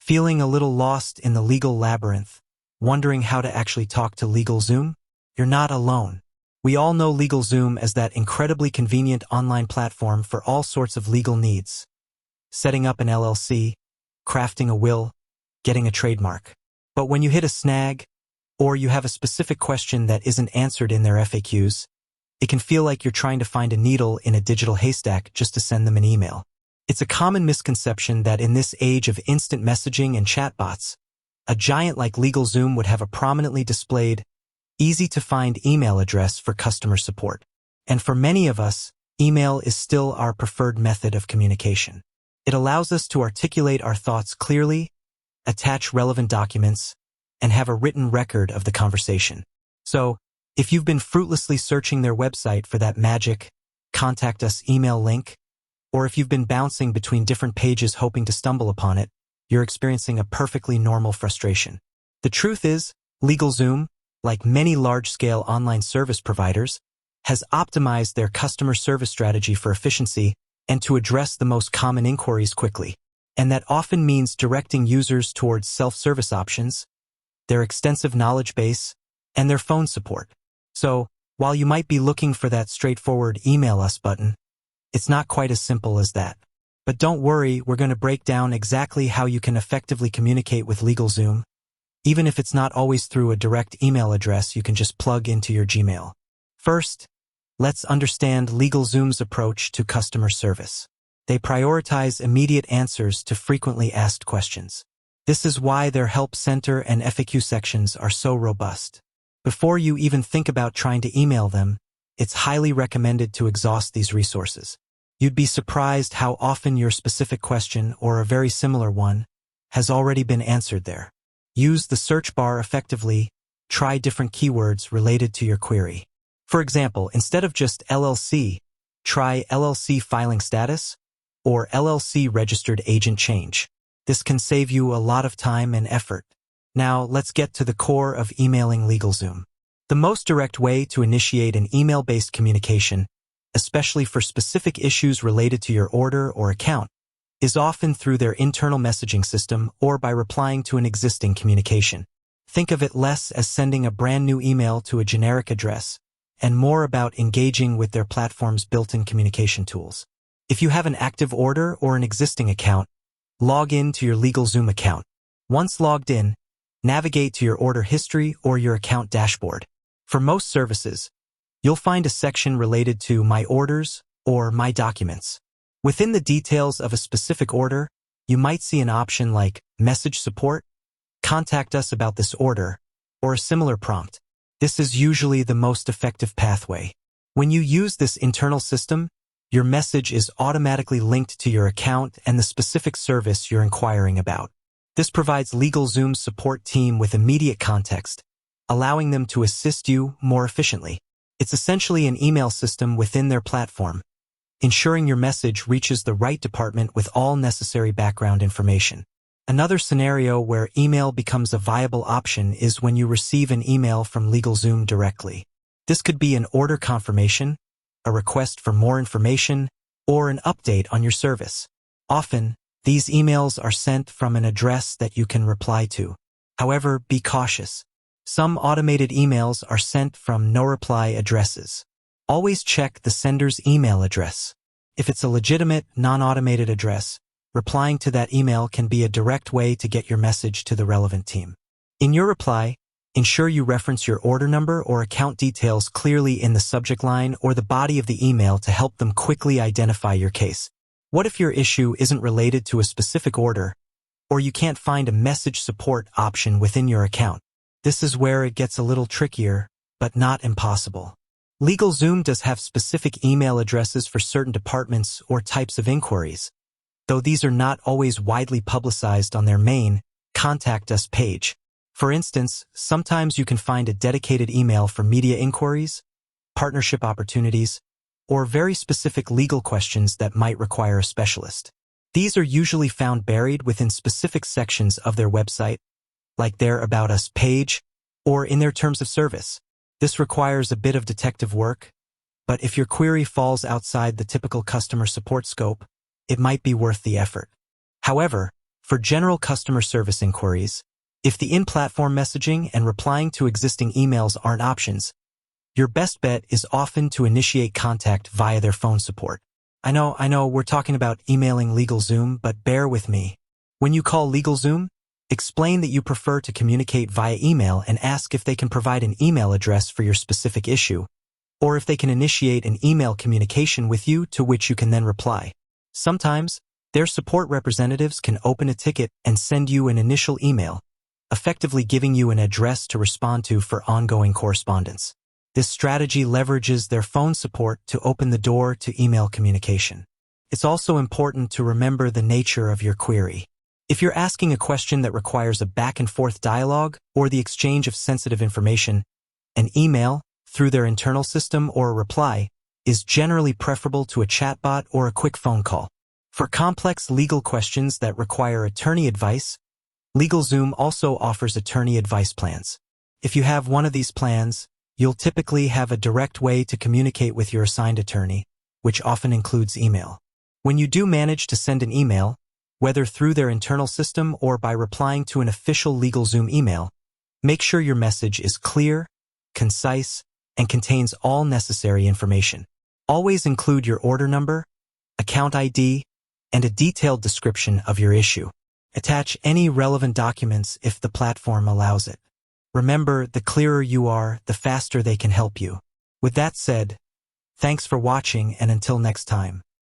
Feeling a little lost in the legal labyrinth? Wondering how to actually talk to LegalZoom? You're not alone. We all know LegalZoom as that incredibly convenient online platform for all sorts of legal needs. Setting up an LLC, crafting a will, getting a trademark. But when you hit a snag, or you have a specific question that isn't answered in their FAQs, it can feel like you're trying to find a needle in a digital haystack just to send them an email. It's a common misconception that in this age of instant messaging and chatbots, a giant like LegalZoom would have a prominently displayed, easy-to-find email address for customer support. And for many of us, email is still our preferred method of communication. It allows us to articulate our thoughts clearly, attach relevant documents, and have a written record of the conversation. So, if you've been fruitlessly searching their website for that magic contact us email link, or if you've been bouncing between different pages hoping to stumble upon it, you're experiencing a perfectly normal frustration. The truth is, LegalZoom, like many large-scale online service providers, has optimized their customer service strategy for efficiency and to address the most common inquiries quickly. And that often means directing users towards self-service options, their extensive knowledge base, and their phone support. So, while you might be looking for that straightforward email us button, it's not quite as simple as that. But don't worry, we're going to break down exactly how you can effectively communicate with LegalZoom, even if it's not always through a direct email address you can just plug into your Gmail. First, let's understand LegalZoom's approach to customer service. They prioritize immediate answers to frequently asked questions. This is why their help center and FAQ sections are so robust. Before you even think about trying to email them, it's highly recommended to exhaust these resources. You'd be surprised how often your specific question, or a very similar one, has already been answered there. Use the search bar effectively. Try different keywords related to your query. For example, instead of just LLC, try LLC filing status or LLC registered agent change. This can save you a lot of time and effort. Now, let's get to the core of emailing LegalZoom. The most direct way to initiate an email-based communication, especially for specific issues related to your order or account, is often through their internal messaging system or by replying to an existing communication. Think of it less as sending a brand new email to a generic address, and more about engaging with their platform's built-in communication tools. If you have an active order or an existing account, log in to your LegalZoom account. Once logged in, navigate to your order history or your account dashboard. For most services, you'll find a section related to My Orders or My Documents. Within the details of a specific order, you might see an option like Message Support, Contact Us About This Order, or a similar prompt. This is usually the most effective pathway. When you use this internal system, your message is automatically linked to your account and the specific service you're inquiring about. This provides LegalZoom's support team with immediate context, allowing them to assist you more efficiently. It's essentially an email system within their platform, ensuring your message reaches the right department with all necessary background information. Another scenario where email becomes a viable option is when you receive an email from LegalZoom directly. This could be an order confirmation, a request for more information, or an update on your service. Often, these emails are sent from an address that you can reply to. However, be cautious. Some automated emails are sent from no-reply addresses. Always check the sender's email address. If it's a legitimate, non-automated address, replying to that email can be a direct way to get your message to the relevant team. In your reply, ensure you reference your order number or account details clearly in the subject line or the body of the email to help them quickly identify your case. What if your issue isn't related to a specific order, or you can't find a message support option within your account? This is where it gets a little trickier, but not impossible. LegalZoom does have specific email addresses for certain departments or types of inquiries, though these are not always widely publicized on their main Contact Us page. For instance, sometimes you can find a dedicated email for media inquiries, partnership opportunities, or very specific legal questions that might require a specialist. These are usually found buried within specific sections of their website, like their About Us page, or in their terms of service. This requires a bit of detective work, but if your query falls outside the typical customer support scope, it might be worth the effort. However, For general customer service inquiries, if the in-platform messaging and replying to existing emails aren't options, your best bet is often to initiate contact via their phone support. I know, we're talking about emailing LegalZoom, but bear with me. When you call LegalZoom, explain that you prefer to communicate via email and ask if they can provide an email address for your specific issue, or if they can initiate an email communication with you to which you can then reply. Sometimes, their support representatives can open a ticket and send you an initial email, effectively giving you an address to respond to for ongoing correspondence. This strategy leverages their phone support to open the door to email communication. It's also important to remember the nature of your query. If you're asking a question that requires a back-and-forth dialogue or the exchange of sensitive information, an email, through their internal system or a reply, is generally preferable to a chatbot or a quick phone call. For complex legal questions that require attorney advice, LegalZoom also offers attorney advice plans. If you have one of these plans, you'll typically have a direct way to communicate with your assigned attorney, which often includes email. When you do manage to send an email, whether through their internal system or by replying to an official LegalZoom email, make sure your message is clear, concise, and contains all necessary information. Always include your order number, account ID, and a detailed description of your issue. Attach any relevant documents if the platform allows it. Remember, the clearer you are, the faster they can help you. With that said, thanks for watching, and until next time.